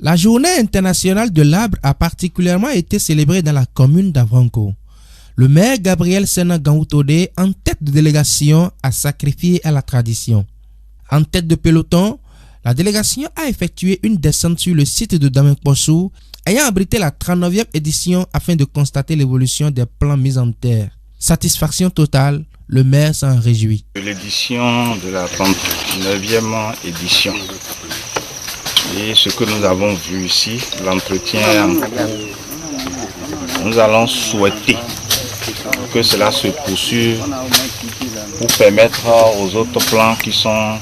La journée internationale de l'arbre a particulièrement été célébrée dans la commune d'Avranco. Le maire Gabriel Sena Gaoutodé, en tête de délégation, a sacrifié à la tradition. En tête de peloton, la délégation a effectué une descente sur le site de Damekpossou, ayant abrité la 39e édition afin de constater l'évolution des plants mis en terre. Satisfaction totale, le maire s'en réjouit. L'édition de la 39e édition. Et ce que nous avons vu ici, l'entretien en cours, nous allons souhaiter que cela se poursuive pour permettre aux autres plants qui sont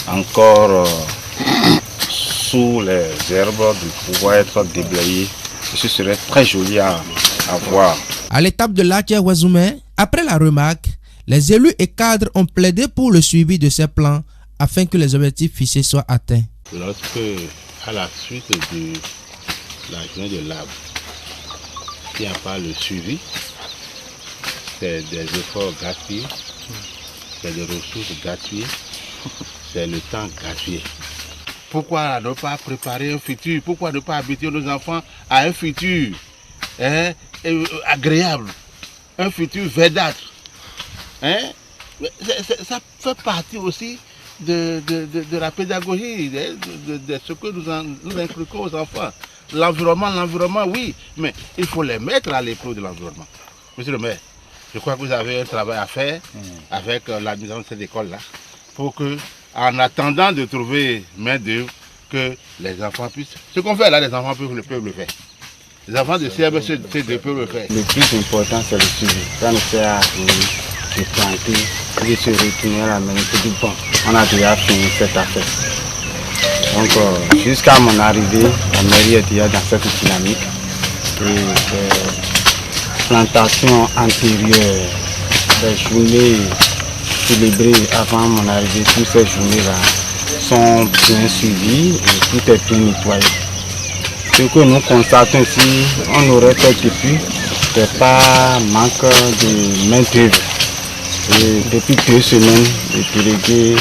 encore sous les herbes de pouvoir être déblayés. Ce serait très joli à voir. À l'étape de l'Akia Ouazoumé, après la remarque, les élus et cadres ont plaidé pour le suivi de ces plans afin que les objectifs fixés soient atteints. Lorsque, à la suite de la journée de l'arbre, il n'y a pas le suivi, c'est des efforts gaspillés, c'est des ressources gaspillées, c'est le temps gaspillé. Pourquoi ne pas préparer un futur? Pourquoi ne pas habituer nos enfants à un futur agréable, un futur verdâtre? Ça fait partie aussi de la pédagogie, de ce que nous inculquons aux enfants. L'environnement, oui, mais il faut les mettre à l'épreuve de l'environnement. Monsieur le maire, je crois que vous avez un travail à faire avec l'administration de cette école-là, pour que, en attendant de trouver main d'œuvre, que les enfants puissent... Ce qu'on fait là, les enfants peuvent le faire. Les enfants de CMC2 peuvent le faire. Le plus important, c'est le suivi. Ça nous fait à de planter, de se retourner à la maison. C'est du bon. On a déjà fini cette affaire. Donc, jusqu'à mon arrivée, la mairie est déjà dans cette dynamique. Et les plantations antérieures, les journées célébrées avant mon arrivée, toutes ces journées-là sont bien suivies et tout est bien nettoyé. Ce que nous constatons ici, on aurait fait depuis, c'est pas manque de main-d'œuvre. Depuis 2 semaines, les délégués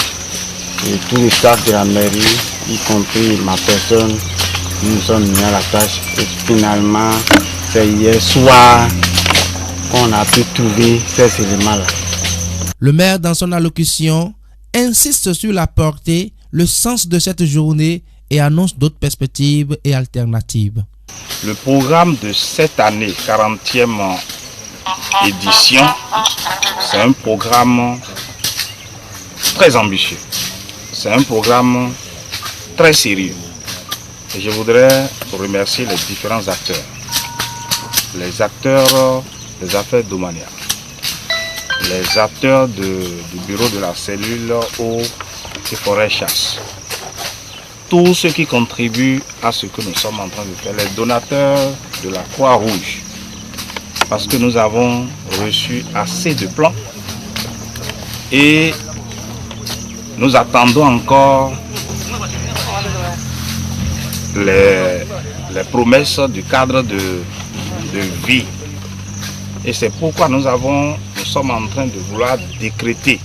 et tout le staff de la mairie, y compris ma personne, nous sommes mis à la tâche. Et finalement, c'est hier soir qu'on a pu trouver ces éléments-là. Le maire, dans son allocution, insiste sur la portée, le sens de cette journée et annonce d'autres perspectives et alternatives. Le programme de cette année, 40e édition, c'est un programme très ambitieux. C'est un programme très sérieux. Et je voudrais remercier les différents acteurs. Les acteurs des affaires domaniales, les acteurs du bureau de la cellule eau et forêt chasse. Tous ceux qui contribuent à ce que nous sommes en train de faire, les donateurs de la Croix-Rouge, parce que nous avons reçu assez de plans et nous attendons encore les promesses du cadre de vie. Et c'est pourquoi nous sommes en train de vouloir décréter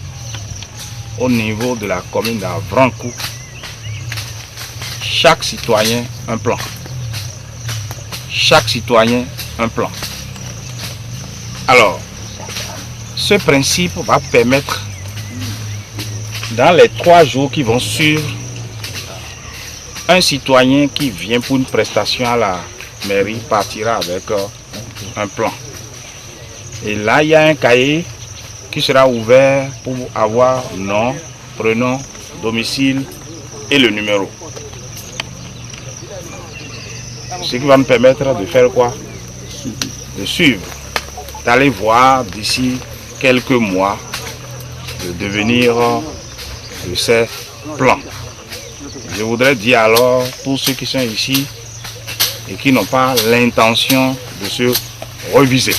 au niveau de la commune d'Avranco, chaque citoyen un plan. Chaque citoyen un plan. Alors, ce principe va permettre, dans les 3 jours qui vont suivre, un citoyen qui vient pour une prestation à la mairie partira avec un plan. Et là, il y a un cahier qui sera ouvert pour avoir nom, prénom, domicile et le numéro. Ce qui va me permettre de faire quoi? De suivre, d'aller voir d'ici quelques mois, de devenir de ces plans. Je voudrais dire alors, pour ceux qui sont ici et qui n'ont pas l'intention de se reviser,